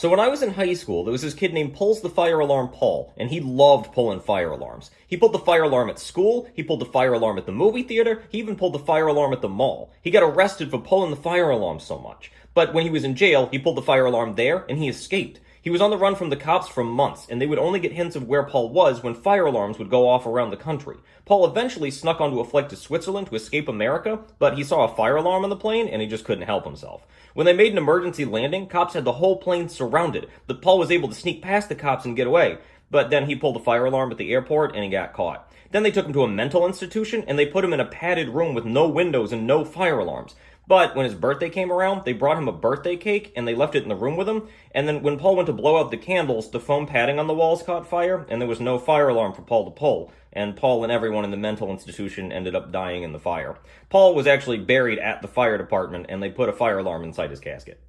So when I was in high school, there was this kid named Pulls the Fire Alarm Paul, and he loved pulling fire alarms. He pulled the fire alarm at school, he pulled the fire alarm at the movie theater, he even pulled the fire alarm at the mall. He got arrested for pulling the fire alarm so much. But when he was in jail, he pulled the fire alarm there, and he escaped. He was on the run from the cops for months, and they would only get hints of where Paul was when fire alarms would go off around the country. Paul eventually snuck onto a flight to Switzerland to escape America, but he saw a fire alarm on the plane, and he just couldn't help himself. When they made an emergency landing, cops had the whole plane surrounded, but Paul was able to sneak past the cops and get away. But then he pulled the fire alarm at the airport, and he got caught. Then they took him to a mental institution, and they put him in a padded room with no windows and no fire alarms. But when his birthday came around, they brought him a birthday cake, and they left it in the room with him. And then when Paul went to blow out the candles, the foam padding on the walls caught fire, and there was no fire alarm for Paul to pull. And Paul and everyone in the mental institution ended up dying in the fire. Paul was actually buried at the fire department, and they put a fire alarm inside his casket.